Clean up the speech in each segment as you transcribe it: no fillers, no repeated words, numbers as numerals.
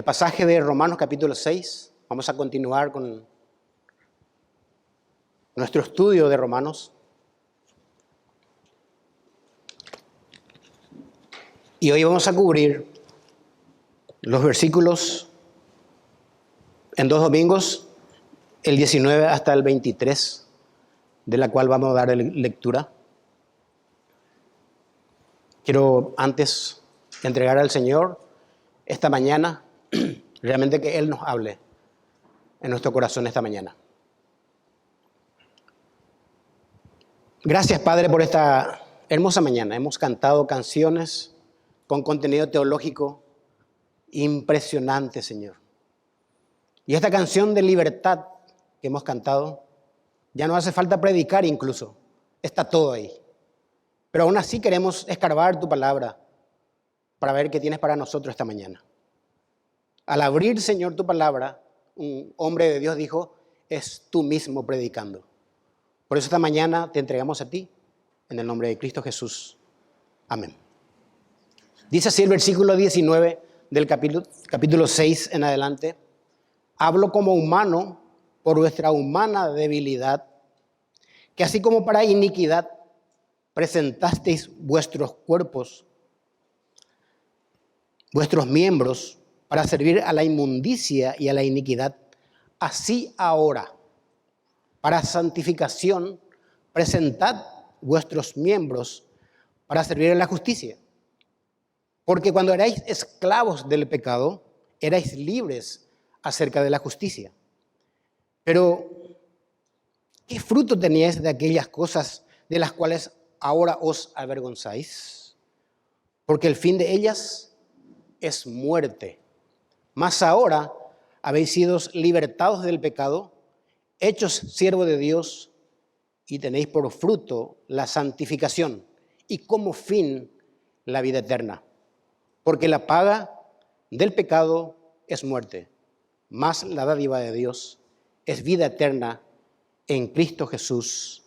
el pasaje de Romanos capítulo 6. Vamos a continuar con nuestro estudio de Romanos. Y hoy vamos a cubrir los versículos en 2 domingos, el 19 hasta el 23, de la cual vamos a dar lectura. Quiero antes entregar al Señor esta mañana, realmente que Él nos hable en nuestro corazón esta mañana. Gracias, Padre, por esta hermosa mañana. Hemos cantado canciones con contenido teológico impresionante, Señor. Y esta canción de libertad que hemos cantado, ya no hace falta predicar incluso, está todo ahí. Pero aún así queremos escarbar tu palabra para ver qué tienes para nosotros esta mañana. Al abrir, Señor, tu palabra, un hombre de Dios dijo, es tú mismo predicando. Por eso esta mañana te entregamos a ti, en el nombre de Cristo Jesús. Amén. Dice así el versículo 19 del capítulo 6 en adelante. Hablo como humano por vuestra humana debilidad, que así como para iniquidad presentasteis vuestros cuerpos, vuestros miembros, para servir a la inmundicia y a la iniquidad, así ahora, para santificación, presentad vuestros miembros para servir a la justicia. Porque cuando erais esclavos del pecado, erais libres acerca de la justicia. Pero, ¿qué fruto teníais de aquellas cosas de las cuales ahora os avergonzáis? Porque el fin de ellas es muerte. Mas ahora habéis sido libertados del pecado, hechos siervos de Dios, y tenéis por fruto la santificación, y como fin la vida eterna. Porque la paga del pecado es muerte, mas la dádiva de Dios es vida eterna en Cristo Jesús,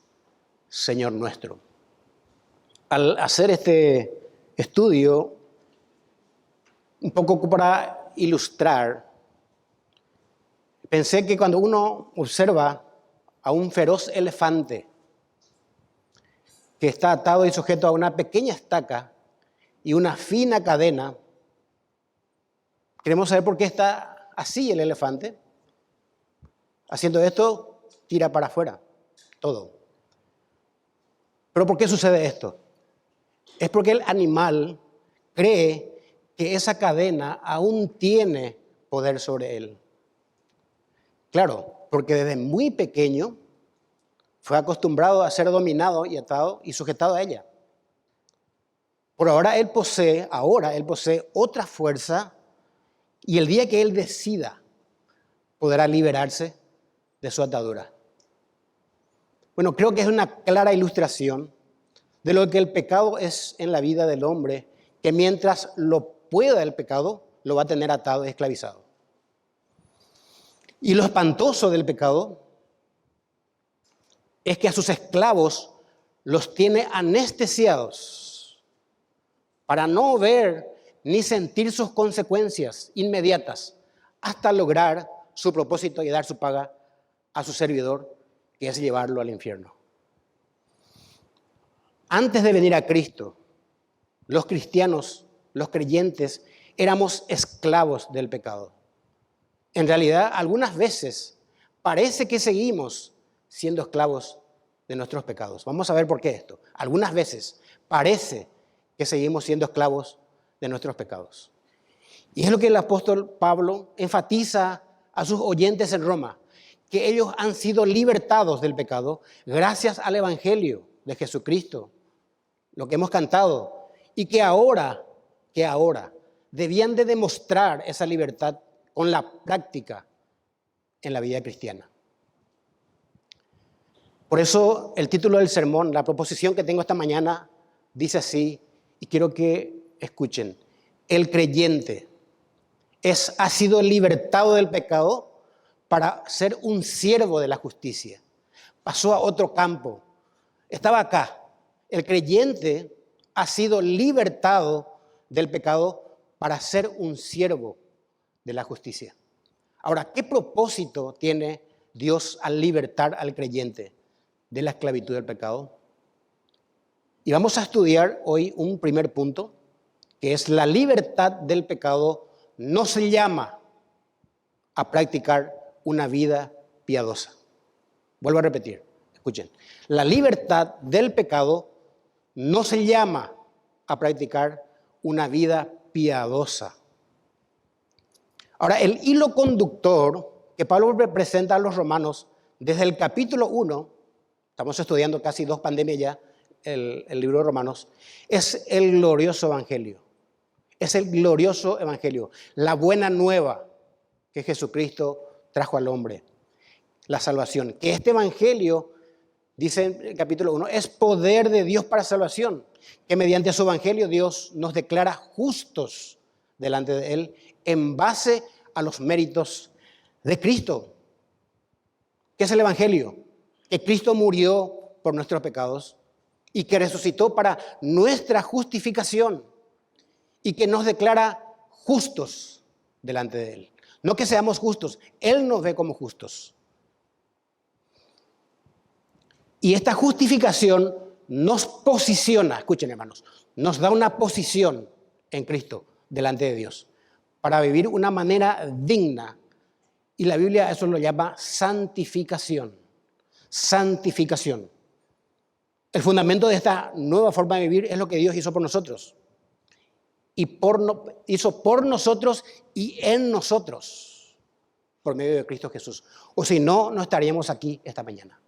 Señor nuestro. Al hacer este estudio, un poco para ilustrar, pensé que cuando uno observa a un feroz elefante que está atado y sujeto a una pequeña estaca y una fina cadena, queremos saber por qué está así el elefante. Haciendo esto, tira para afuera todo. ¿Pero por qué sucede esto? Es porque el animal cree que esa cadena aún tiene poder sobre él. Claro, porque desde muy pequeño fue acostumbrado a ser dominado y atado y sujetado a ella. Por ahora él posee otra fuerza, y el día que él decida podrá liberarse de su atadura. Bueno, creo que es una clara ilustración de lo que el pecado es en la vida del hombre, que mientras lo pueda el pecado, lo va a tener atado y esclavizado. Y lo espantoso del pecado es que a sus esclavos los tiene anestesiados para no ver ni sentir sus consecuencias inmediatas hasta lograr su propósito y dar su paga a su servidor, que es llevarlo al infierno. Antes de venir a Cristo, los cristianos, los creyentes, éramos esclavos del pecado. En realidad, algunas veces parece que seguimos siendo esclavos de nuestros pecados. Vamos a ver por qué esto. Algunas veces parece que seguimos siendo esclavos de nuestros pecados. Y es lo que el apóstol Pablo enfatiza a sus oyentes en Roma, que ellos han sido libertados del pecado gracias al evangelio de Jesucristo, lo que hemos cantado, y que ahora debían de demostrar esa libertad con la práctica en la vida cristiana. Por eso el título del sermón, la proposición que tengo esta mañana, dice así, y quiero que escuchen: el creyente ha sido libertado del pecado para ser un siervo de la justicia. Pasó a otro campo, estaba acá. El creyente ha sido libertado del pecado para ser un siervo de la justicia. Ahora, ¿qué propósito tiene Dios al libertar al creyente de la esclavitud del pecado? Y vamos a estudiar hoy un primer punto, que es la libertad del pecado no se llama a practicar una vida piadosa. Vuelvo a repetir, escuchen. La libertad del pecado no se llama a practicar una vida piadosa. Ahora, el hilo conductor que Pablo presenta a los romanos desde el capítulo 1, estamos estudiando casi 2 pandemias ya, el libro de Romanos, es el glorioso evangelio. Es el glorioso evangelio, la buena nueva que Jesucristo trajo al hombre, la salvación. Que este evangelio, dice en el capítulo 1, es poder de Dios para salvación, que mediante su evangelio Dios nos declara justos delante de Él en base a los méritos de Cristo. ¿Qué es el evangelio? Que Cristo murió por nuestros pecados y que resucitó para nuestra justificación y que nos declara justos delante de Él. No que seamos justos, Él nos ve como justos. Y esta justificación nos posiciona, escuchen hermanos, nos da una posición en Cristo delante de Dios para vivir una manera digna. Y la Biblia eso lo llama santificación. Santificación. El fundamento de esta nueva forma de vivir es lo que Dios hizo por nosotros. Hizo por nosotros y en nosotros, por medio de Cristo Jesús. O si no, no estaríamos aquí esta mañana.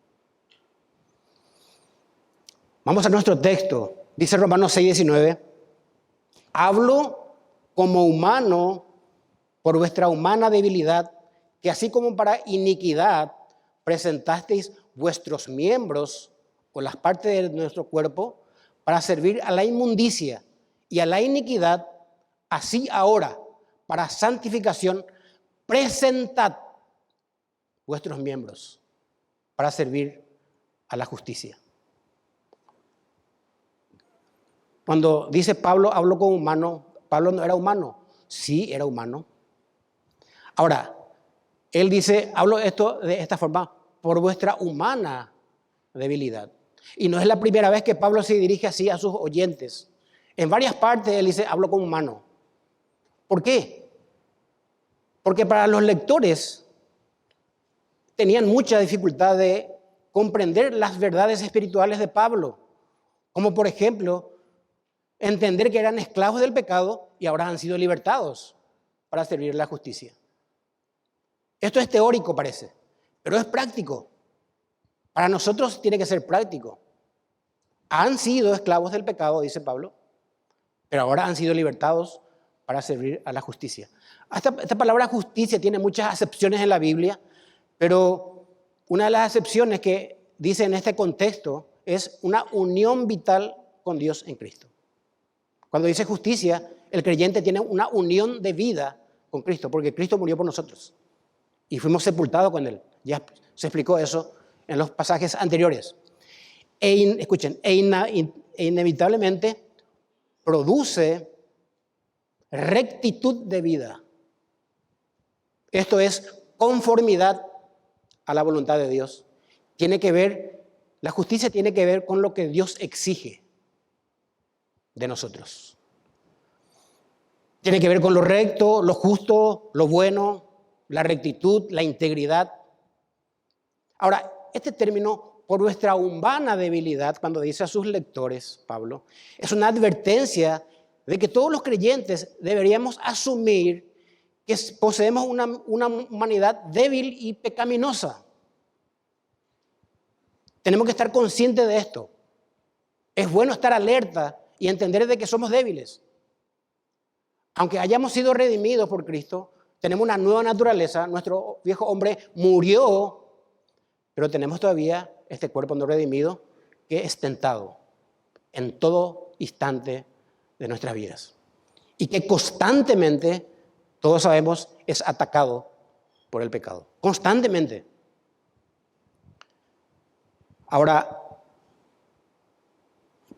Vamos a nuestro texto. Dice Romanos 6:19. Hablo como humano por vuestra humana debilidad, que así como para iniquidad presentasteis vuestros miembros o las partes de nuestro cuerpo para servir a la inmundicia y a la iniquidad, así ahora, para santificación, presentad vuestros miembros para servir a la justicia. Cuando dice Pablo, hablo como humano, Pablo no era humano. Sí, era humano. Ahora, él dice, hablo esto de esta forma por vuestra humana debilidad. Y no es la primera vez que Pablo se dirige así a sus oyentes. En varias partes él dice, hablo como humano. ¿Por qué? Porque para los lectores tenían mucha dificultad de comprender las verdades espirituales de Pablo. Como por ejemplo, entender que eran esclavos del pecado y ahora han sido libertados para servir la justicia. Esto es teórico, parece, pero es práctico. Para nosotros tiene que ser práctico. Han sido esclavos del pecado, dice Pablo, pero ahora han sido libertados para servir a la justicia. Esta palabra justicia tiene muchas acepciones en la Biblia, pero una de las acepciones que dice en este contexto es una unión vital con Dios en Cristo. Cuando dice justicia, el creyente tiene una unión de vida con Cristo, porque Cristo murió por nosotros y fuimos sepultados con Él. Ya se explicó eso en los pasajes anteriores. Escuchen, inevitablemente produce rectitud de vida. Esto es conformidad a la voluntad de Dios. La justicia tiene que ver con lo que Dios exige de nosotros. Tiene que ver con lo recto, lo justo, lo bueno, la rectitud, la integridad. Ahora, este término, por nuestra humana debilidad, cuando dice a sus lectores, Pablo, es una advertencia de que todos los creyentes deberíamos asumir que poseemos una humanidad débil y pecaminosa. Tenemos que estar conscientes de esto. Es bueno estar alerta y entender de que somos débiles. Aunque hayamos sido redimidos por Cristo, tenemos una nueva naturaleza, nuestro viejo hombre murió, pero tenemos todavía este cuerpo no redimido que es tentado en todo instante de nuestras vidas. Y que constantemente, todos sabemos, es atacado por el pecado. Constantemente. Ahora,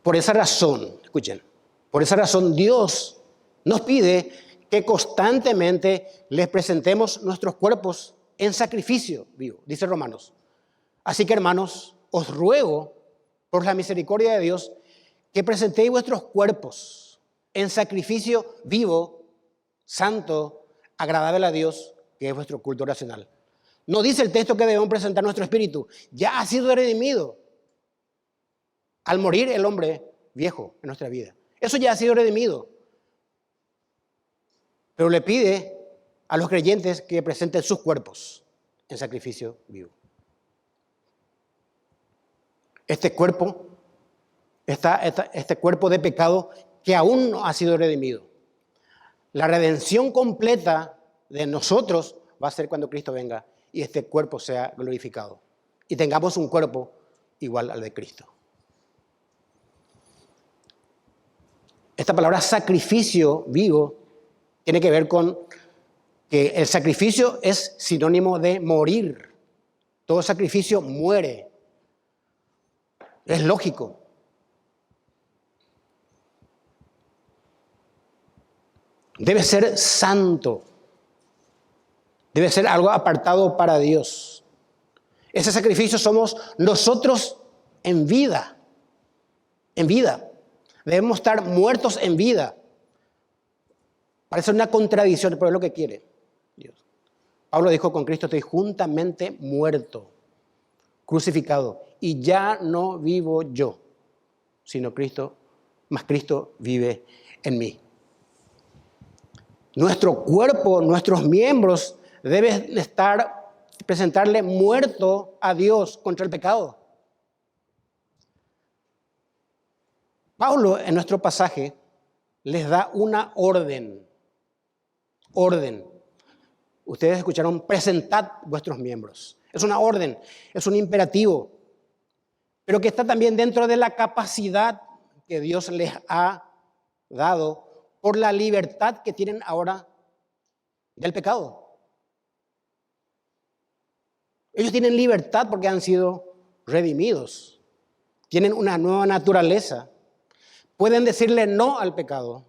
por esa razón, escuchen, por esa razón Dios nos pide que constantemente les presentemos nuestros cuerpos en sacrificio vivo, dice Romanos. Así que, hermanos, os ruego, por la misericordia de Dios, que presentéis vuestros cuerpos en sacrificio vivo, santo, agradable a Dios, que es vuestro culto racional. No dice el texto que debemos presentar nuestro espíritu. Ya ha sido redimido al morir el hombre viejo en nuestra vida. Eso ya ha sido redimido. Pero le pide a los creyentes que presenten sus cuerpos en sacrificio vivo. Este cuerpo de pecado que aún no ha sido redimido. La redención completa de nosotros va a ser cuando Cristo venga y este cuerpo sea glorificado y tengamos un cuerpo igual al de Cristo. Esta palabra sacrificio vivo tiene que ver con que el sacrificio es sinónimo de morir. Todo sacrificio muere. Es lógico. Debe ser santo. Debe ser algo apartado para Dios. Ese sacrificio somos nosotros en vida. En vida. Debemos estar muertos en vida. Parece una contradicción, pero es lo que quiere Dios. Pablo dijo: con Cristo estoy juntamente muerto, crucificado, y ya no vivo yo, sino Cristo, más Cristo vive en mí. Nuestro cuerpo, nuestros miembros deben presentarle muerto a Dios contra el pecado. Pablo en nuestro pasaje les da una orden. Ustedes escucharon: presentad vuestros miembros. Es una orden, es un imperativo, pero que está también dentro de la capacidad que Dios les ha dado por la libertad que tienen ahora del pecado. Ellos tienen libertad porque han sido redimidos. Tienen una nueva naturaleza. Pueden decirle no al pecado.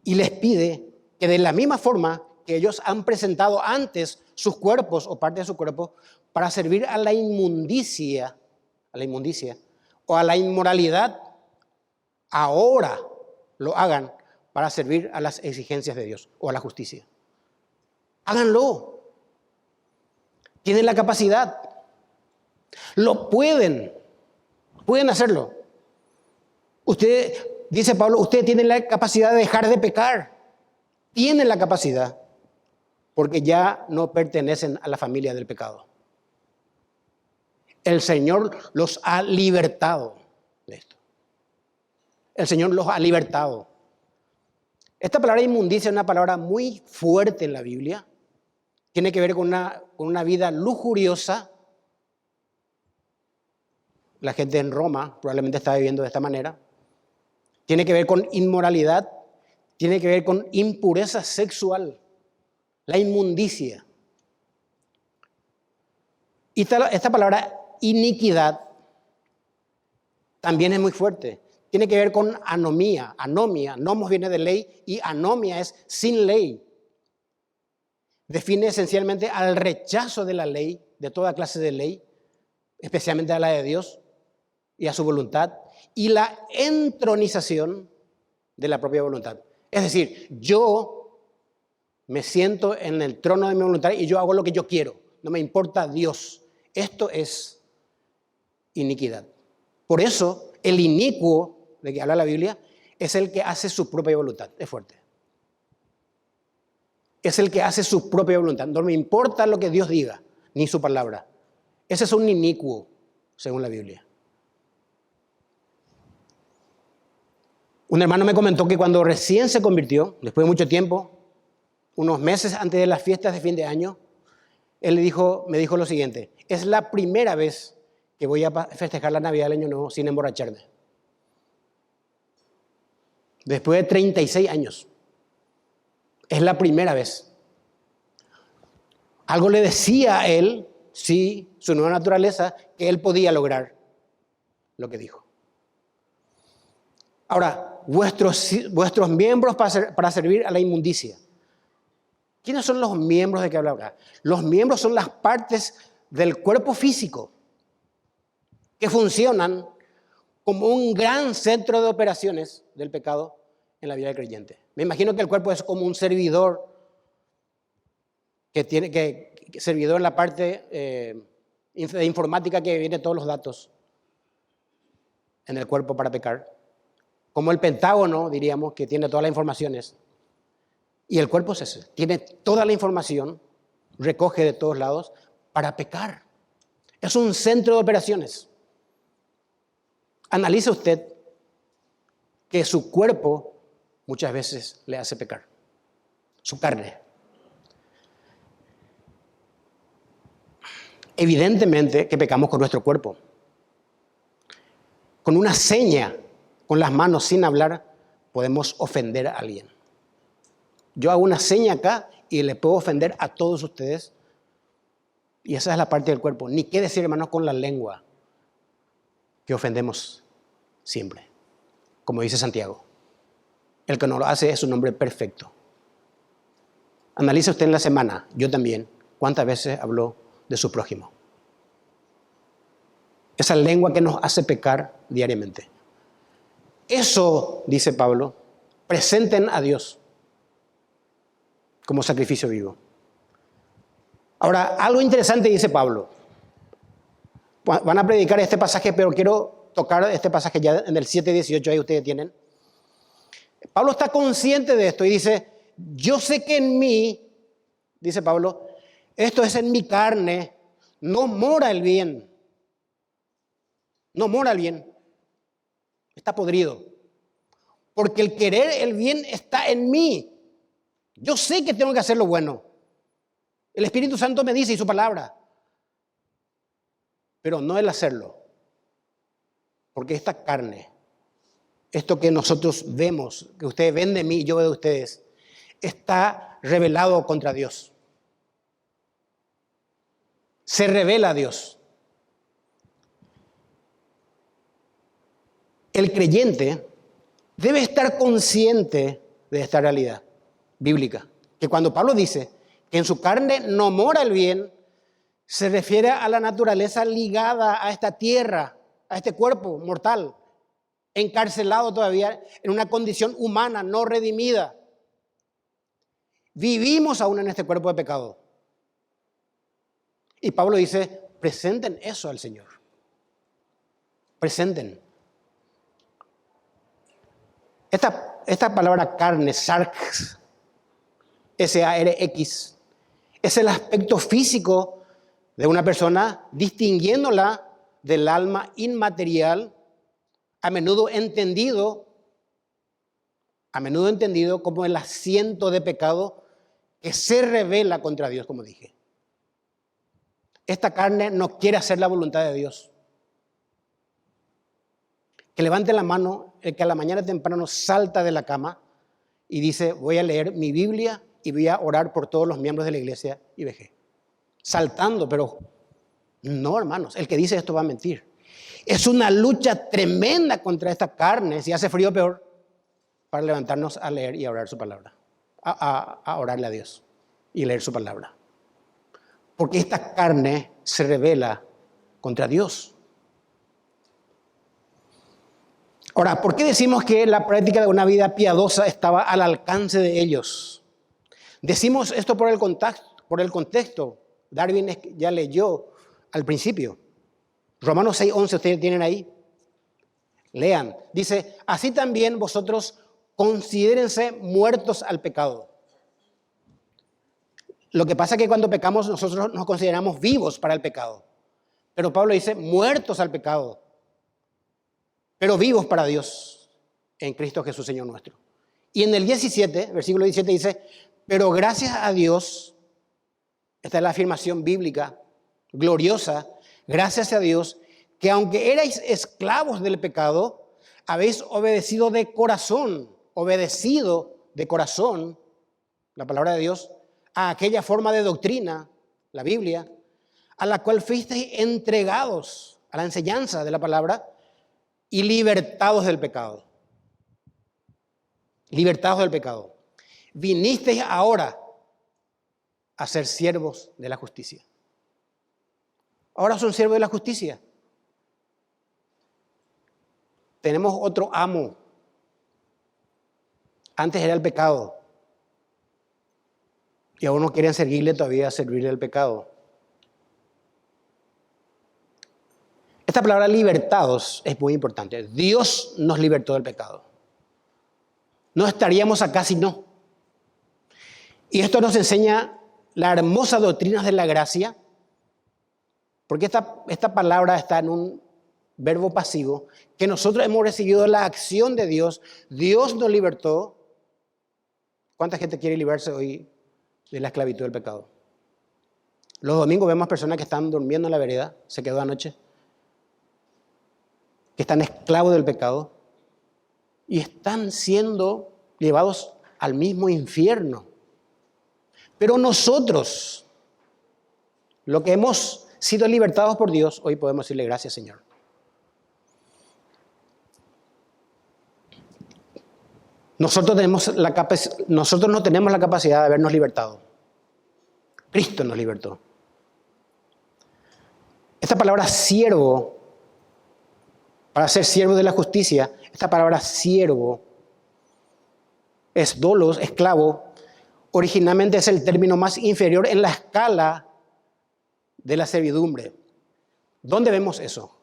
Y les pide que de la misma forma que ellos han presentado antes sus cuerpos o parte de su cuerpo para servir a la inmundicia o a la inmoralidad, ahora lo hagan para servir a las exigencias de Dios o a la justicia. Háganlo. Tienen la capacidad. Lo pueden hacerlo. Dice Pablo, ustedes tienen la capacidad de dejar de pecar. Tienen la capacidad porque ya no pertenecen a la familia del pecado. El Señor los ha libertado de esto. El Señor los ha libertado. Esta palabra inmundicia es una palabra muy fuerte en la Biblia. Tiene que ver con una vida lujuriosa. La gente en Roma probablemente está viviendo de esta manera. Tiene que ver con inmoralidad. Tiene que ver con impureza sexual. La inmundicia. Y esta palabra iniquidad también es muy fuerte. Tiene que ver con anomía. Nomos viene de ley y anomia es sin ley. Define esencialmente al rechazo de la ley, de toda clase de ley, especialmente a la de Dios y a su voluntad, y la entronización de la propia voluntad. Es decir, yo me siento en el trono de mi voluntad y yo hago lo que yo quiero. No me importa Dios. Esto es iniquidad. Por eso, el inicuo de que habla la Biblia es el que hace su propia voluntad. Es fuerte. Es el que hace su propia voluntad. No me importa lo que Dios diga, ni su palabra. Ese es un inicuo, según la Biblia. Un hermano me comentó que cuando recién se convirtió, después de mucho tiempo, unos meses antes de las fiestas de fin de año, él me dijo lo siguiente: es la primera vez que voy a festejar la Navidad del Año Nuevo sin emborracharme. Después de 36 años. Es la primera vez. Algo le decía a él, sí, su nueva naturaleza, que él podía lograr lo que dijo. Ahora, vuestros miembros para servir a la inmundicia. ¿Quiénes son los miembros de que habla acá? Los miembros son las partes del cuerpo físico que funcionan como un gran centro de operaciones del pecado en la vida del creyente. Me imagino que el cuerpo es como un servidor servidor en la parte de informática que viene todos los datos en el cuerpo para pecar. Como el Pentágono, diríamos, que tiene todas las informaciones. Y el cuerpo es ese, tiene toda la información, recoge de todos lados para pecar. Es un centro de operaciones. Analice usted que su cuerpo muchas veces le hace pecar, su carne. Evidentemente que pecamos con nuestro cuerpo. Con una seña, con las manos sin hablar, podemos ofender a alguien. Yo hago una seña acá y le puedo ofender a todos ustedes. Y esa es la parte del cuerpo. Ni qué decir, hermanos, con la lengua, que ofendemos siempre. Como dice Santiago, el que no lo hace es un hombre perfecto. Analice usted en la semana, yo también, cuántas veces habló de su prójimo. Esa lengua que nos hace pecar diariamente. Eso, dice Pablo, presenten a Dios como sacrificio vivo. Ahora, algo interesante dice Pablo. Van a predicar este pasaje, pero quiero tocar este pasaje ya en el 7:18, ahí ustedes tienen. Pablo está consciente de esto y dice, yo sé que en mí, dice Pablo, esto es en mi carne, no mora el bien. No mora el bien. Está podrido. Porque el querer el bien está en mí. Yo sé que tengo que hacer lo bueno. El Espíritu Santo me dice y su palabra. Pero no el hacerlo. Porque esta carne, esto que nosotros vemos, que ustedes ven de mí y yo veo de ustedes, está rebelado contra Dios. Se revela a Dios. El creyente debe estar consciente de esta realidad bíblica. Que cuando Pablo dice que en su carne no mora el bien, se refiere a la naturaleza ligada a esta tierra, a este cuerpo mortal, encarcelado todavía en una condición humana no redimida. Vivimos aún en este cuerpo de pecado. Y Pablo dice, presenten eso al Señor. Presenten. Esta palabra carne, sarx, S-A-R-X, es el aspecto físico de una persona, distinguiéndola del alma inmaterial, a menudo entendido como el asiento de pecado que se revela contra Dios, como dije. Esta carne no quiere hacer la voluntad de Dios. Que levante la mano el que a la mañana temprano salta de la cama y dice, voy a leer mi Biblia y voy a orar por todos los miembros de la iglesia IBG. Saltando, pero no, hermanos, el que dice esto va a mentir. Es una lucha tremenda contra esta carne, si hace frío peor, para levantarnos a leer y a orar su palabra, a orarle a Dios y leer su palabra. Porque esta carne se revela contra Dios. Ahora, ¿por qué decimos que la práctica de una vida piadosa estaba al alcance de ellos? Decimos esto por el contexto. Darwin ya leyó al principio. Romanos 6:11, ustedes tienen ahí. Lean. Dice, así también vosotros considérense muertos al pecado. Lo que pasa es que cuando pecamos nosotros nos consideramos vivos para el pecado. Pero Pablo dice, muertos al pecado, pero vivos para Dios en Cristo Jesús, Señor nuestro. Y en el 17, versículo 17 dice, pero gracias a Dios, esta es la afirmación bíblica, gloriosa, gracias a Dios, que aunque erais esclavos del pecado, habéis obedecido de corazón, la palabra de Dios, a aquella forma de doctrina, la Biblia, a la cual fuisteis entregados a la enseñanza de la palabra y libertados del pecado. libertados del pecado. Vinisteis ahora a ser siervos de la justicia. Ahora son siervos de la justicia. Tenemos otro amo. Antes era el pecado. Y aún no quieren servirle todavía, servirle el pecado. Esta palabra libertados es muy importante. Dios nos libertó del pecado. No estaríamos acá si no. Y esto nos enseña la hermosa doctrina de la gracia, porque esta palabra está en un verbo pasivo, que nosotros hemos recibido la acción de Dios. Dios nos libertó. ¿Cuánta gente quiere liberarse hoy de la esclavitud del pecado? Los domingos vemos personas que están durmiendo en la vereda, se quedó anoche, que están esclavos del pecado y están siendo llevados al mismo infierno. Pero nosotros, lo que hemos sido libertados por Dios, hoy podemos decirle gracias, Señor. Nosotros no tenemos la capacidad de habernos libertado. Cristo nos libertó. Esta palabra siervo, para ser siervo de la justicia, esta palabra siervo es dolos, esclavo. Originalmente es el término más inferior en la escala de la servidumbre. ¿Dónde vemos eso?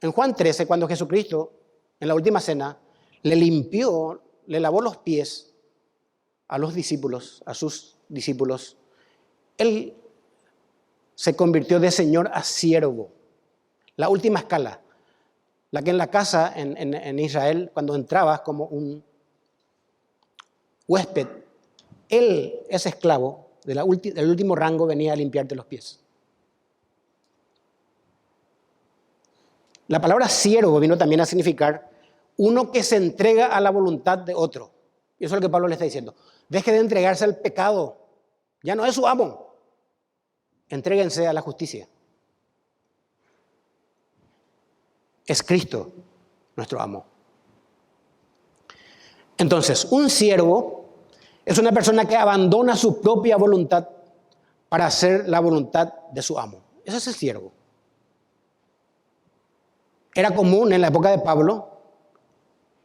En Juan 13, cuando Jesucristo, en la última cena, le lavó los pies a los discípulos, a sus discípulos. Él se convirtió de Señor a siervo. La última escala. La que en la casa en Israel, cuando entrabas como un huésped, él, ese esclavo del último rango, venía a limpiarte los pies. La palabra siervo vino también a significar uno que se entrega a la voluntad de otro. Y eso es lo que Pablo le está diciendo. Deje de entregarse al pecado. Ya no es su amo. Entréguense a la justicia. Es Cristo nuestro amo. Entonces, un siervo es una persona que abandona su propia voluntad para hacer la voluntad de su amo. Ese es el siervo. Era común en la época de Pablo,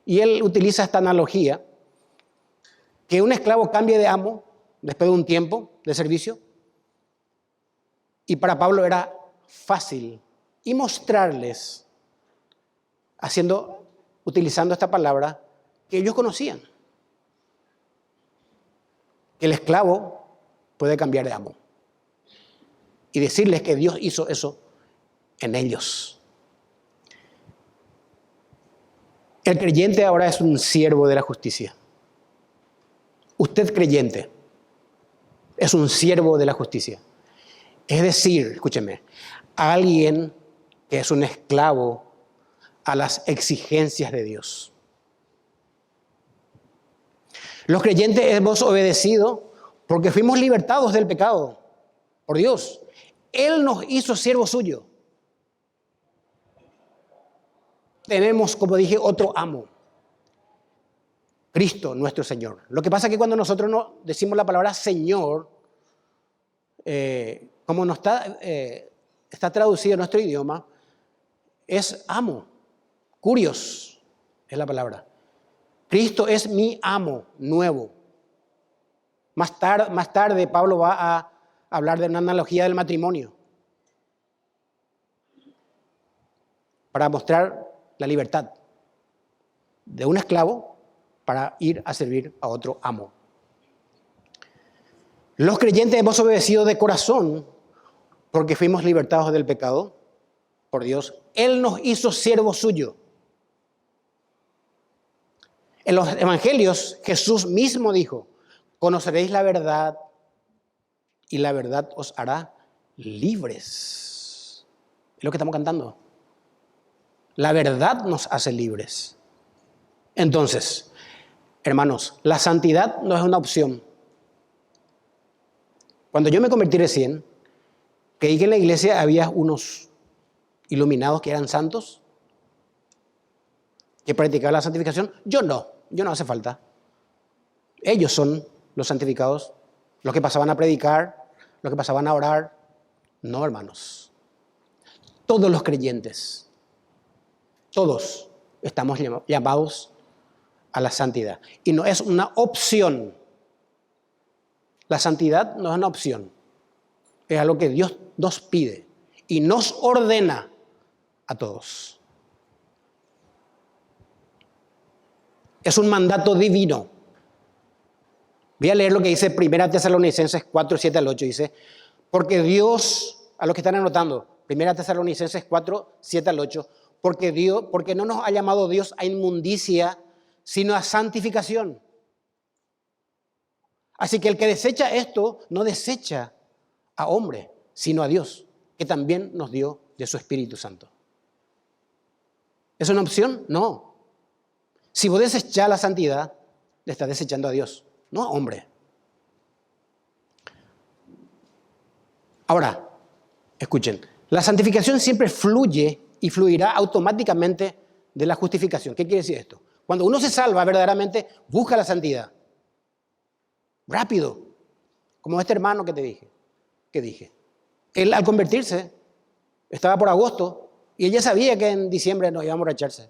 y él utiliza esta analogía, que un esclavo cambie de amo después de un tiempo de servicio. Y para Pablo era fácil y mostrarles, utilizando esta palabra, que ellos conocían. Que el esclavo puede cambiar de amo. Y decirles que Dios hizo eso en ellos. El creyente ahora es un siervo de la justicia. Usted creyente es un siervo de la justicia. Es decir, escúcheme, alguien que es un esclavo a las exigencias de Dios. Los creyentes hemos obedecido porque fuimos libertados del pecado por Dios. Él nos hizo siervo suyo. Tenemos, como dije, otro amo. Cristo, nuestro Señor. Lo que pasa es que cuando nosotros no decimos la palabra Señor, como no está traducido en nuestro idioma, es amo. Curios es la palabra. Cristo es mi amo nuevo. Más tarde Pablo va a hablar de una analogía del matrimonio para mostrar la libertad de un esclavo para ir a servir a otro amo. Los creyentes hemos obedecido de corazón porque fuimos libertados del pecado por Dios. Él nos hizo siervo suyo. En los evangelios Jesús mismo dijo: conoceréis la verdad y la verdad os hará libres. Es lo que estamos cantando. La verdad nos hace libres. Entonces, hermanos, la santidad no es una opción. Cuando yo me convertí recién, creí que en la iglesia había unos iluminados que eran santos, que practicaban la santificación. Yo no hace falta. Ellos son los santificados, los que pasaban a predicar, los que pasaban a orar. No, hermanos. Todos los creyentes, todos estamos llamados a la santidad. Y no es una opción. La santidad no es una opción. Es algo que Dios nos pide y nos ordena a todos. Es un mandato divino. Voy a leer lo que dice 1 Tesalonicenses 4, 7 al 8. Dice, porque Dios, a los que están anotando, 1 Tesalonicenses 4, 7 al 8, porque no nos ha llamado Dios a inmundicia, sino a santificación. Así que el que desecha esto, no desecha a hombre, sino a Dios, que también nos dio de su Espíritu Santo. ¿Es una opción? No. Si vos desechás la santidad, le estás desechando a Dios, no a hombre. Ahora, escuchen, la santificación siempre fluye y fluirá automáticamente de la justificación. ¿Qué quiere decir esto? Cuando uno se salva, verdaderamente busca la santidad. Rápido, como este hermano que te dije. ¿Qué dije? Él al convertirse, estaba por agosto, y ella sabía que en diciembre no iba a emborracharse.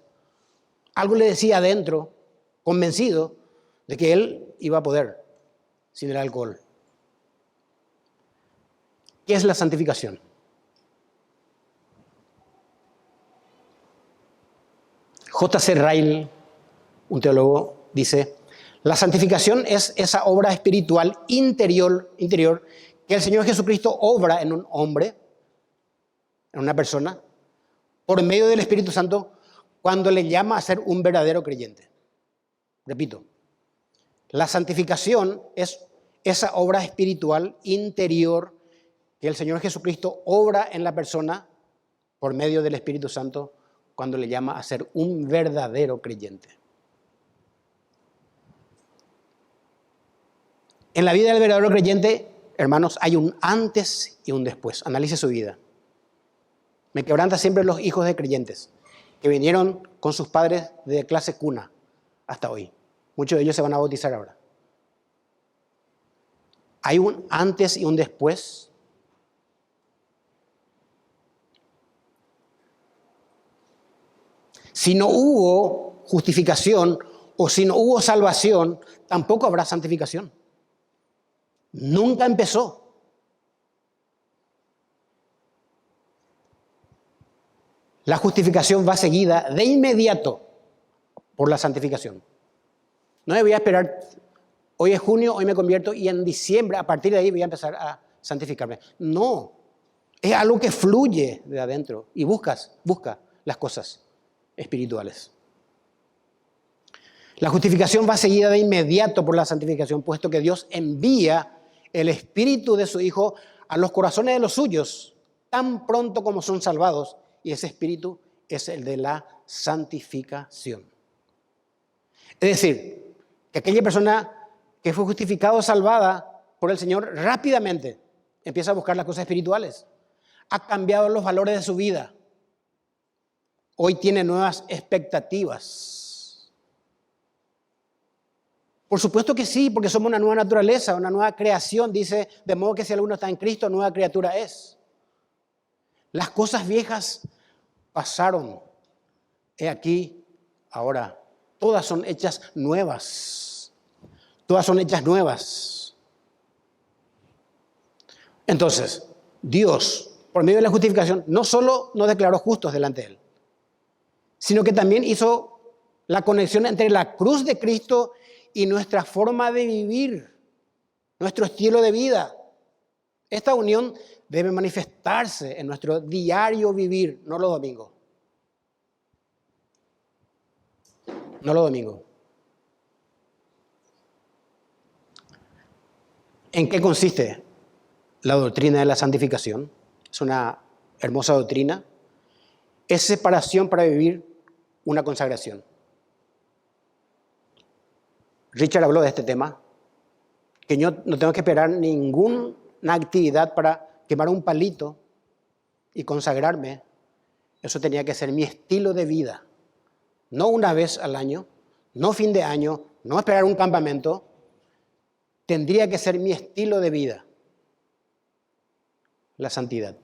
Algo le decía adentro, convencido, de que él iba a poder sin el alcohol. ¿Qué es la santificación? J.C. Ryle, un teólogo, dice, la santificación es esa obra espiritual interior que el Señor Jesucristo obra en un hombre, en una persona, por medio del Espíritu Santo, cuando le llama a ser un verdadero creyente. Repito, la santificación es esa obra espiritual interior que el Señor Jesucristo obra en la persona por medio del Espíritu Santo cuando le llama a ser un verdadero creyente. En la vida del verdadero creyente, hermanos, hay un antes y un después. Analice su vida. Me quebranta siempre los hijos de creyentes que vinieron con sus padres de clase cuna hasta hoy. Muchos de ellos se van a bautizar ahora. ¿Hay un antes y un después? Si no hubo justificación o si no hubo salvación, tampoco habrá santificación. Nunca empezó. La justificación va seguida de inmediato por la santificación. No me voy a esperar, hoy es junio, hoy me convierto y en diciembre, a partir de ahí voy a empezar a santificarme. No, es algo que fluye de adentro y busca las cosas espirituales. La justificación va seguida de inmediato por la santificación, puesto que Dios envía el Espíritu de su Hijo a los corazones de los suyos, tan pronto como son salvados, y ese Espíritu es el de la santificación. Es decir, que aquella persona que fue justificada o salvada por el Señor rápidamente empieza a buscar las cosas espirituales. Ha cambiado los valores de su vida. Hoy tiene nuevas expectativas. Por supuesto que sí, porque somos una nueva naturaleza, una nueva creación. Dice, de modo que si alguno está en Cristo, nueva criatura es. Las cosas viejas pasaron. He aquí, ahora, todas son hechas nuevas. Todas son hechas nuevas. Entonces, Dios, por medio de la justificación, no solo nos declaró justos delante de Él, sino que también hizo la conexión entre la cruz de Cristo y nuestra forma de vivir, nuestro estilo de vida. Esta unión debe manifestarse en nuestro diario vivir, no los domingos. No los domingos. ¿En qué consiste la doctrina de la santificación? Es una hermosa doctrina. Es separación para vivir una consagración. Richard habló de este tema, que yo no tengo que esperar ninguna actividad para quemar un palito y consagrarme. Eso tenía que ser mi estilo de vida. No una vez al año, no fin de año, no esperar un campamento, tendría que ser mi estilo de vida, la santidad.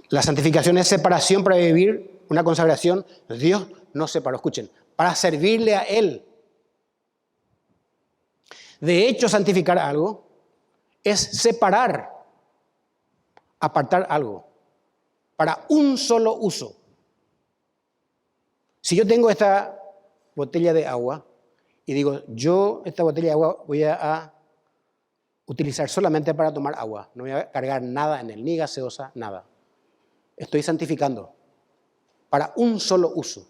La santificación es separación para vivir una consagración. Dios nos separó, escuchen, para servirle a Él. De hecho, santificar algo es separar, apartar algo para un solo uso. Si yo tengo esta botella de agua y digo, yo esta botella de agua voy a utilizar solamente para tomar agua, no voy a cargar nada en él, ni gaseosa, nada. Estoy santificando para un solo uso.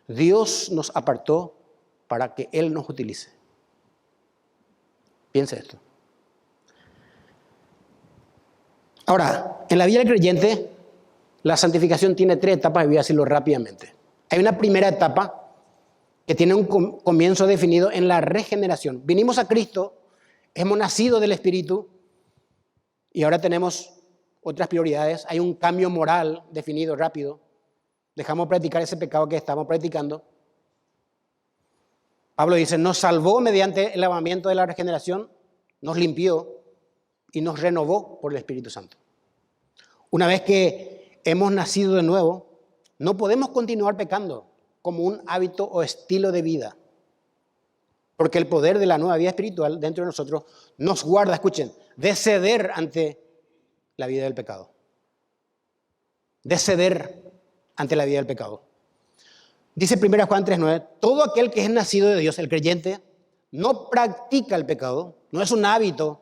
Dios nos apartó para que Él nos utilice. Piense esto. Ahora, en la vida del creyente, la santificación tiene 3 etapas y voy a decirlo rápidamente. Hay una primera etapa que tiene un comienzo definido en la regeneración. Vinimos a Cristo, hemos nacido del Espíritu y ahora tenemos otras prioridades. Hay un cambio moral definido rápido. Dejamos practicar ese pecado que estamos practicando. Pablo dice, nos salvó mediante el lavamiento de la regeneración, nos limpió y nos renovó por el Espíritu Santo. Una vez que hemos nacido de nuevo, no podemos continuar pecando como un hábito o estilo de vida. Porque el poder de la nueva vida espiritual dentro de nosotros nos guarda, escuchen, de ceder ante la vida del pecado. De ceder ante la vida del pecado. Dice 1 Juan 3:9, todo aquel que es nacido de Dios, el creyente, no practica el pecado, no es un hábito,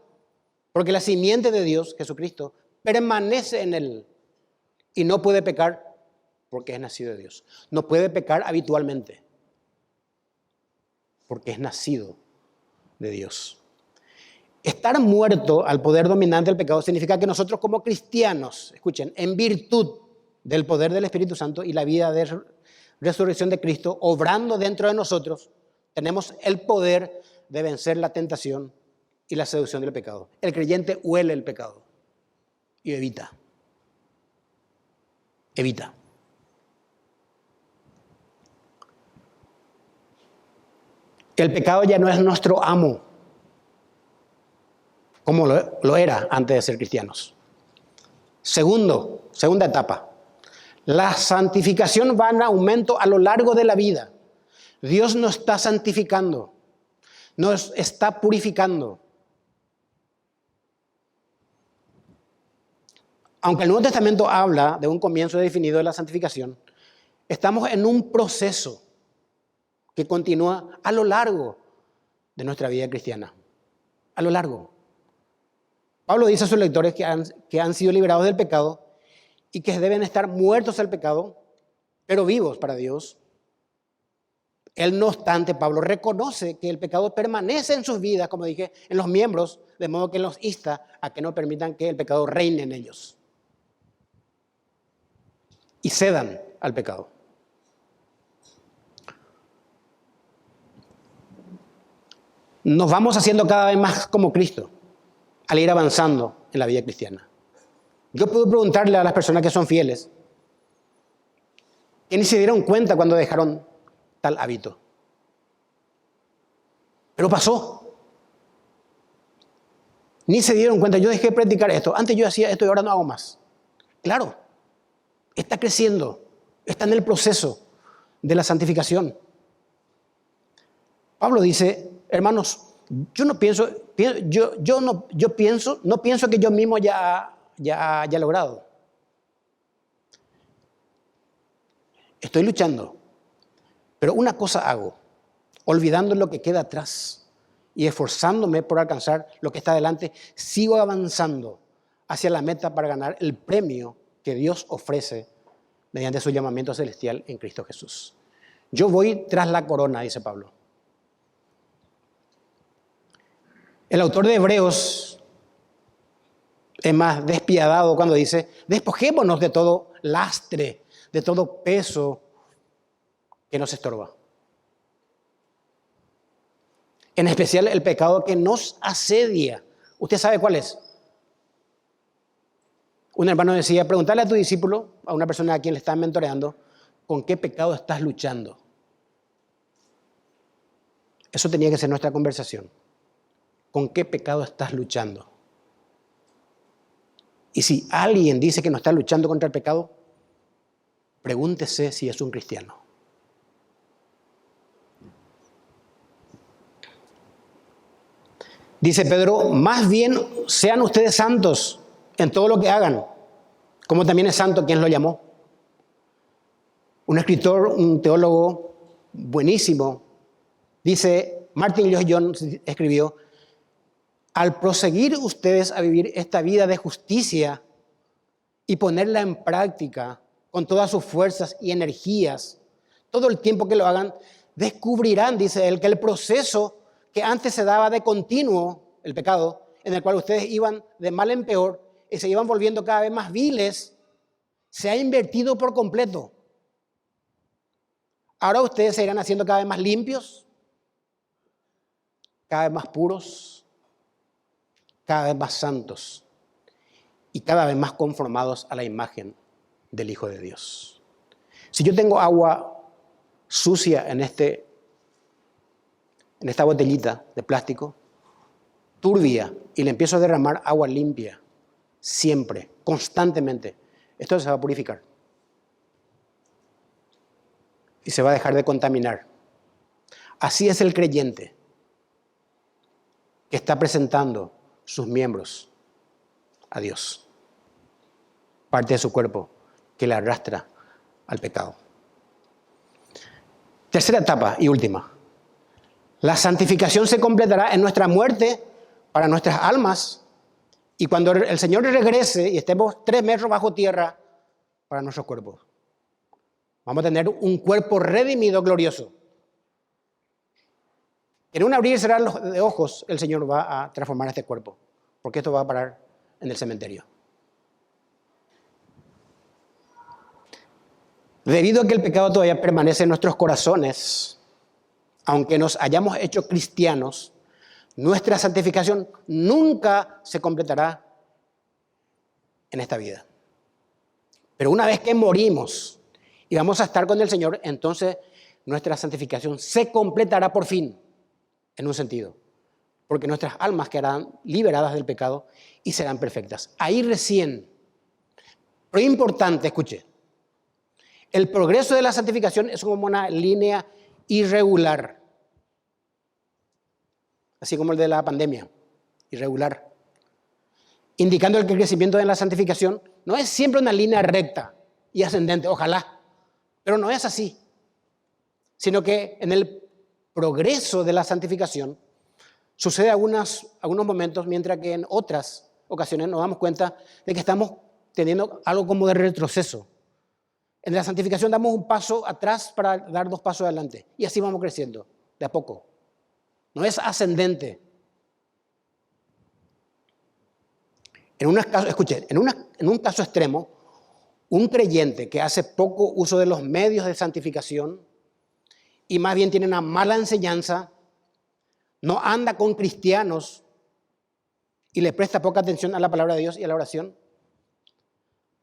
porque la simiente de Dios, Jesucristo, permanece en él y no puede pecar porque es nacido de Dios. No puede pecar habitualmente porque es nacido de Dios. Estar muerto al poder dominante del pecado significa que nosotros como cristianos, escuchen, en virtud del poder del Espíritu Santo y la vida de resurrección de Cristo, obrando dentro de nosotros, tenemos el poder de vencer la tentación y la seducción del pecado. El creyente huele el pecado y evita. Evita. El pecado ya no es nuestro amo, como lo era antes de ser cristianos. Segunda etapa. La santificación va en aumento a lo largo de la vida. Dios nos está santificando, nos está purificando. Aunque el Nuevo Testamento habla de un comienzo definido de la santificación, estamos en un proceso que continúa a lo largo de nuestra vida cristiana. A lo largo. Pablo dice a sus lectores que han sido liberados del pecado y que deben estar muertos al pecado, pero vivos para Dios. Él, no obstante, Pablo reconoce que el pecado permanece en sus vidas, como dije, en los miembros, de modo que los insta a que no permitan que el pecado reine en ellos y cedan al pecado. Nos vamos haciendo cada vez más como Cristo al ir avanzando en la vida cristiana. Yo puedo preguntarle a las personas que son fieles que ni se dieron cuenta cuando dejaron tal hábito. Pero pasó. Ni se dieron cuenta. Yo dejé de practicar esto. Antes yo hacía esto y ahora no hago más. Claro, está creciendo. Está en el proceso de la santificación. Pablo dice, hermanos, yo no pienso que yo mismo ya haya logrado. Estoy luchando, pero una cosa hago, olvidando lo que queda atrás y esforzándome por alcanzar lo que está delante, sigo avanzando hacia la meta para ganar el premio que Dios ofrece mediante su llamamiento celestial en Cristo Jesús. Yo voy tras la corona, dice Pablo. El autor de Hebreos es más despiadado cuando dice, despojémonos de todo lastre, de todo peso que nos estorba. En especial el pecado que nos asedia. ¿Usted sabe cuál es? Un hermano decía, preguntarle a tu discípulo, a una persona a quien le están mentoreando, ¿con qué pecado estás luchando? Eso tenía que ser nuestra conversación. ¿Con qué pecado estás luchando? Y si alguien dice que no está luchando contra el pecado, pregúntese si es un cristiano. Dice Pedro, más bien sean ustedes santos en todo lo que hagan, como también es santo quien lo llamó. Un escritor, un teólogo buenísimo, dice, Martin Lloyd-Jones escribió, al proseguir ustedes a vivir esta vida de justicia y ponerla en práctica con todas sus fuerzas y energías, todo el tiempo que lo hagan, descubrirán, dice él, que el proceso que antes se daba de continuo, el pecado, en el cual ustedes iban de mal en peor y se iban volviendo cada vez más viles, se ha invertido por completo. Ahora ustedes se irán haciendo cada vez más limpios, cada vez más puros, cada vez más santos y cada vez más conformados a la imagen del Hijo de Dios. Si yo tengo agua sucia en esta botellita de plástico, turbia, y le empiezo a derramar agua limpia, siempre, constantemente, esto se va a purificar y se va a dejar de contaminar. Así es el creyente que está presentando sus miembros a Dios, parte de su cuerpo que le arrastra al pecado. Tercera etapa y última. La santificación se completará en nuestra muerte para nuestras almas y cuando el Señor regrese y estemos 3 metros bajo tierra para nuestros cuerpos. Vamos a tener un cuerpo redimido glorioso. En un abrir y cerrar de ojos, el Señor va a transformar este cuerpo, porque esto va a parar en el cementerio. Debido a que el pecado todavía permanece en nuestros corazones, aunque nos hayamos hecho cristianos, nuestra santificación nunca se completará en esta vida. Pero una vez que morimos y vamos a estar con el Señor, entonces nuestra santificación se completará por fin, en un sentido, porque nuestras almas quedarán liberadas del pecado y serán perfectas. Ahí recién, pero importante, escuche, el progreso de la santificación es como una línea irregular, así como el de la pandemia, irregular, indicando que el crecimiento de la santificación no es siempre una línea recta y ascendente, ojalá, pero no es así, sino que en el progreso de la santificación sucede algunos momentos, mientras que en otras ocasiones nos damos cuenta de que estamos teniendo algo como de retroceso. En la santificación damos un paso atrás para dar 2 pasos adelante y así vamos creciendo, de a poco. No es ascendente. En un caso extremo, un creyente que hace poco uso de los medios de santificación y más bien tiene una mala enseñanza, no anda con cristianos y le presta poca atención a la palabra de Dios y a la oración,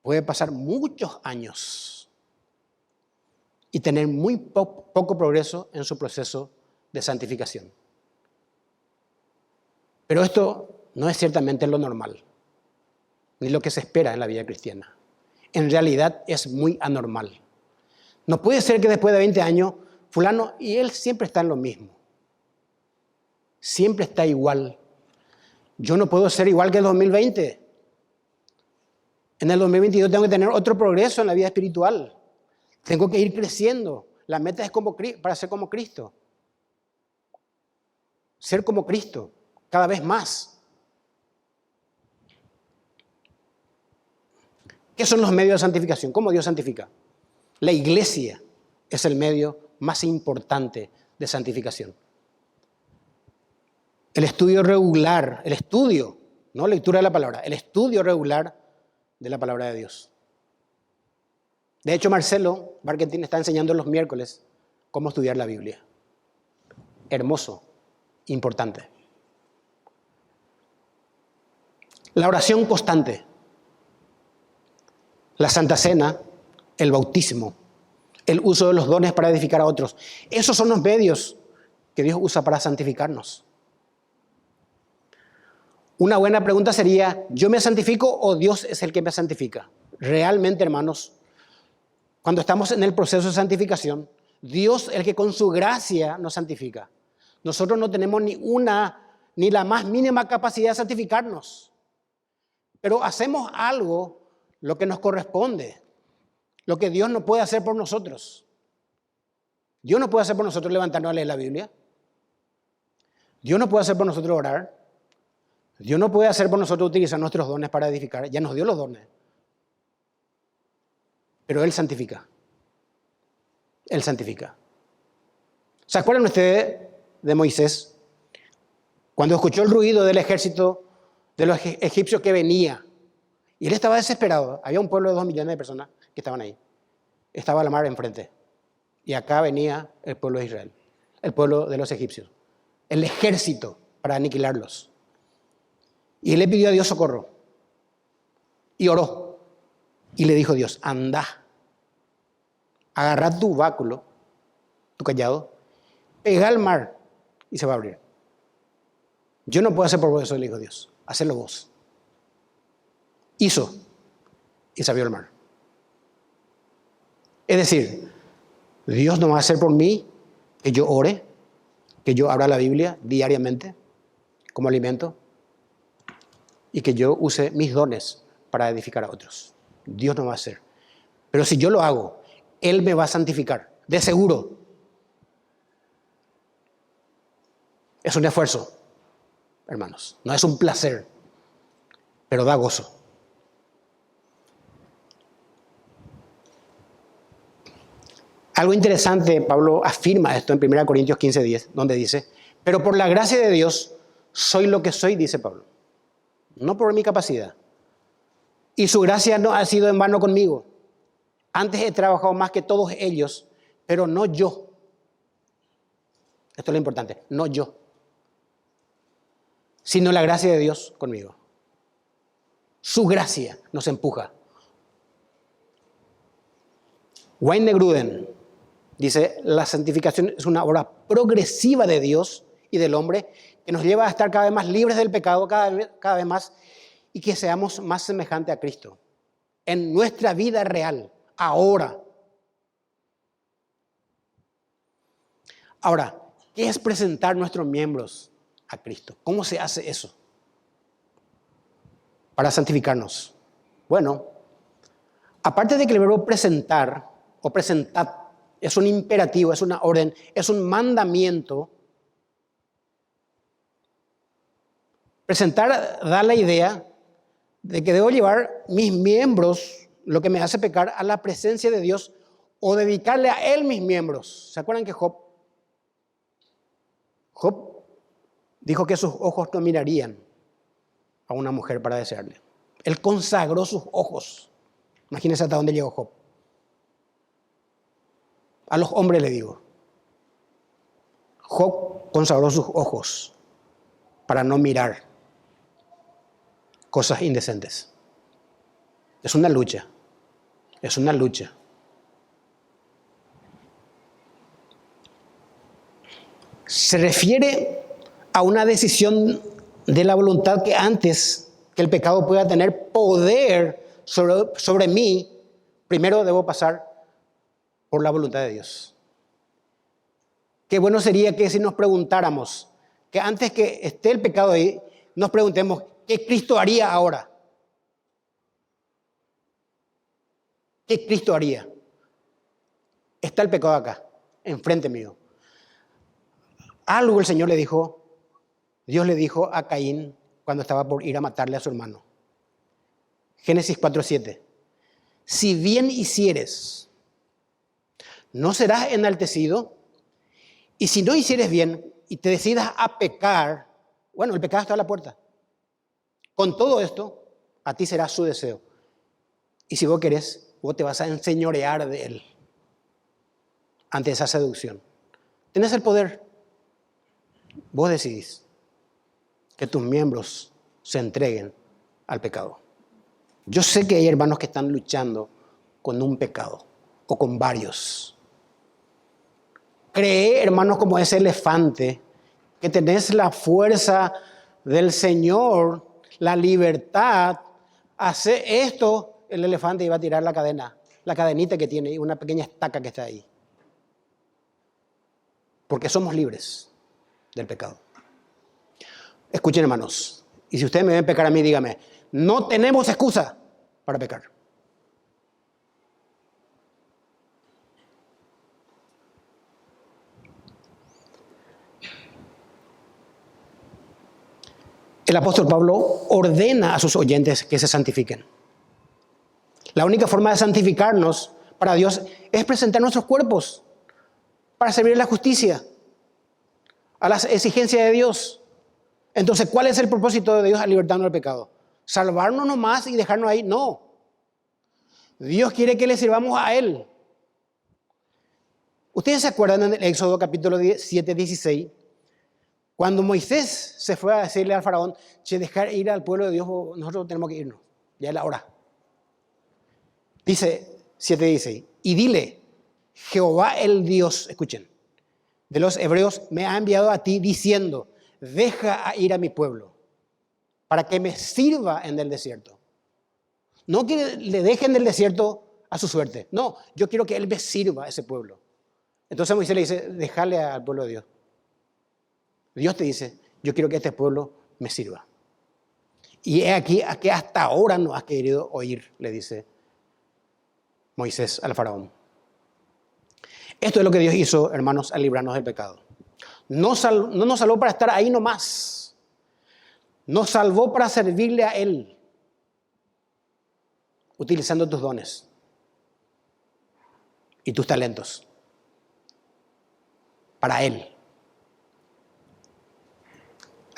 puede pasar muchos años y tener muy poco progreso en su proceso de santificación. Pero esto no es ciertamente lo normal, ni lo que se espera en la vida cristiana. En realidad es muy anormal. No puede ser que después de 20 años, fulano, y él siempre está en lo mismo. Siempre está igual. Yo no puedo ser igual que el 2020. En el 2022 tengo que tener otro progreso en la vida espiritual. Tengo que ir creciendo. La meta es para ser como Cristo. Ser como Cristo, cada vez más. ¿Qué son los medios de santificación? ¿Cómo Dios santifica? La iglesia es el medio más importante de santificación. El estudio regular, no lectura de la palabra, el estudio regular de la palabra de Dios. De hecho, Marcelo Barquentín está enseñando los miércoles cómo estudiar la Biblia. Hermoso, importante. La oración constante, la Santa Cena, el bautismo, el uso de los dones para edificar a otros. Esos son los medios que Dios usa para santificarnos. Una buena pregunta sería, ¿yo me santifico o Dios es el que me santifica? Realmente, hermanos, cuando estamos en el proceso de santificación, Dios es el que con su gracia nos santifica. Nosotros no tenemos ni la más mínima capacidad de santificarnos. Pero hacemos algo, lo que nos corresponde, lo que Dios no puede hacer por nosotros. Dios no puede hacer por nosotros levantarnos a leer la Biblia. Dios no puede hacer por nosotros orar. Dios no puede hacer por nosotros utilizar nuestros dones para edificar. Ya nos dio los dones. Pero Él santifica. Él santifica. ¿Se acuerdan ustedes de Moisés? Cuando escuchó el ruido del ejército de los egipcios que venía. Y él estaba desesperado. Había un pueblo de 2 millones de personas que estaban ahí. Estaba la mar enfrente. Y acá venía el pueblo de Israel. El pueblo de los egipcios. El ejército para aniquilarlos. Y él le pidió a Dios socorro. Y oró. Y le dijo Dios, anda. Agarra tu báculo, tu cayado, pega al mar y se va a abrir. Yo no puedo hacer por eso, le dijo Dios. Hacelo vos. Hizo y se abrió el mar. Es decir, Dios no va a hacer por mí que yo ore, que yo abra la Biblia diariamente como alimento y que yo use mis dones para edificar a otros. Dios no va a hacer. Pero si yo lo hago, Él me va a santificar, de seguro. Es un esfuerzo, hermanos. No es un placer, pero da gozo. Algo interesante, Pablo afirma esto en 1 Corintios 15:10, donde dice, pero por la gracia de Dios soy lo que soy, dice Pablo. No por mi capacidad. Y su gracia no ha sido en vano conmigo. Antes he trabajado más que todos ellos, pero no yo. Esto es lo importante, no yo. Sino la gracia de Dios conmigo. Su gracia nos empuja. Wayne Grudem dice, la santificación es una obra progresiva de Dios y del hombre que nos lleva a estar cada vez más libres del pecado, cada vez más, y que seamos más semejantes a Cristo. En nuestra vida real, ahora. Ahora, ¿qué es presentar nuestros miembros a Cristo? ¿Cómo se hace eso? Para santificarnos. Bueno, aparte de que el verbo presentar o presentad es un imperativo, es una orden, es un mandamiento, presentar da la idea de que debo llevar mis miembros, lo que me hace pecar, a la presencia de Dios o dedicarle a Él mis miembros. ¿Se acuerdan que Job dijo que sus ojos no mirarían a una mujer para desearle? Él consagró sus ojos. Imagínense hasta dónde llegó Job. A los hombres le digo. Job consagró sus ojos para no mirar cosas indecentes. Es una lucha. Es una lucha. Se refiere a una decisión de la voluntad que antes que el pecado pueda tener poder sobre mí, primero debo pasar por la voluntad de Dios. Qué bueno sería que si nos preguntáramos, que antes que esté el pecado ahí, nos preguntemos, ¿qué Cristo haría ahora? ¿Qué Cristo haría? Está el pecado acá, enfrente mío. Algo el Señor le dijo, Dios le dijo a Caín cuando estaba por ir a matarle a su hermano. Génesis 4:7. Si bien hicieres, no serás enaltecido, y si no hicieres bien y te decidas a pecar, bueno, el pecado está a la puerta. Con todo esto, a ti será su deseo. Y si vos querés, vos te vas a enseñorear de él ante esa seducción. Tenés el poder. Vos decidís que tus miembros se entreguen al pecado. Yo sé que hay hermanos que están luchando con un pecado o con varios. Cree, hermanos, como ese elefante, que tenés la fuerza del Señor, la libertad. Hace esto, el elefante iba a tirar la cadena, la cadenita que tiene, una pequeña estaca que está ahí. Porque somos libres del pecado. Escuchen, hermanos, y si ustedes me ven pecar a mí, dígame, no tenemos excusa para pecar. El apóstol Pablo ordena a sus oyentes que se santifiquen. La única forma de santificarnos para Dios es presentar nuestros cuerpos para servir a la justicia, a las exigencias de Dios. Entonces, ¿cuál es el propósito de Dios al libertarnos del pecado? ¿Salvarnos nomás y dejarnos ahí? No. Dios quiere que le sirvamos a Él. ¿Ustedes se acuerdan en el Éxodo capítulo 7, 16? Cuando Moisés se fue a decirle al faraón, che, dejar ir al pueblo de Dios, nosotros tenemos que irnos, ya es la hora. Dice 7:16, y dile, Jehová el Dios, escuchen, de los hebreos me ha enviado a ti diciendo, deja ir a mi pueblo para que me sirva en el desierto. No que le dejen del desierto a su suerte, no, yo quiero que Él me sirva a ese pueblo. Entonces Moisés le dice, déjale al pueblo de Dios. Dios te dice, yo quiero que este pueblo me sirva. Y he aquí que hasta ahora no has querido oír, le dice Moisés al faraón. Esto es lo que Dios hizo, hermanos, al librarnos del pecado. No nos salvó para estar ahí nomás. Nos salvó para servirle a Él, utilizando tus dones y tus talentos para Él.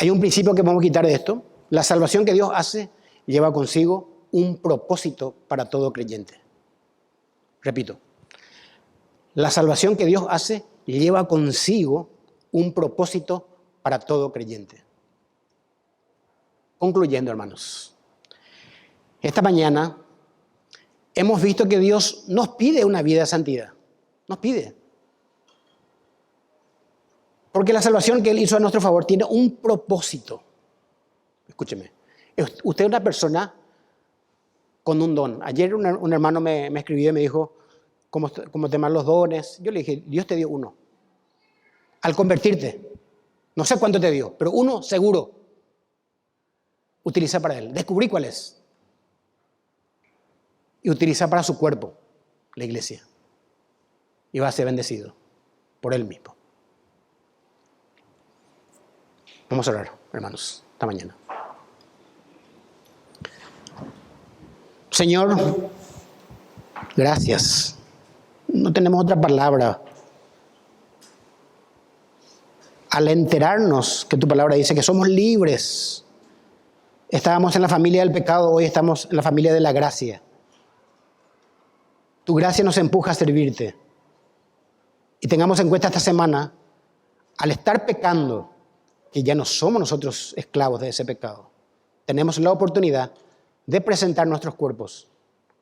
Hay un principio que vamos a quitar de esto. La salvación que Dios hace lleva consigo un propósito para todo creyente. Repito, la salvación que Dios hace lleva consigo un propósito para todo creyente. Concluyendo, hermanos, esta mañana hemos visto que Dios nos pide una vida de santidad. Nos pide. Porque la salvación que Él hizo a nuestro favor tiene un propósito. Escúcheme. Usted es una persona con un don. Ayer un hermano me escribió y me dijo cómo tomar los dones. Yo le dije, Dios te dio uno. Al convertirte, no sé cuánto te dio, pero uno seguro. Utiliza para Él. Descubrí cuál es. Y utiliza para su cuerpo, la iglesia. Y va a ser bendecido por Él mismo. Vamos a orar, hermanos, esta mañana. Señor, gracias. No tenemos otra palabra. Al enterarnos que tu palabra dice que somos libres, estábamos en la familia del pecado, hoy estamos en la familia de la gracia. Tu gracia nos empuja a servirte. Y tengamos en cuenta esta semana, al estar pecando, que ya no somos nosotros esclavos de ese pecado. Tenemos la oportunidad de presentar nuestros cuerpos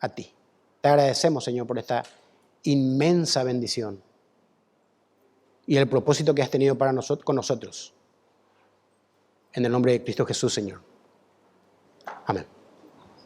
a ti. Te agradecemos, Señor, por esta inmensa bendición y el propósito que has tenido para nosotros, con nosotros. En el nombre de Cristo Jesús, Señor. Amén.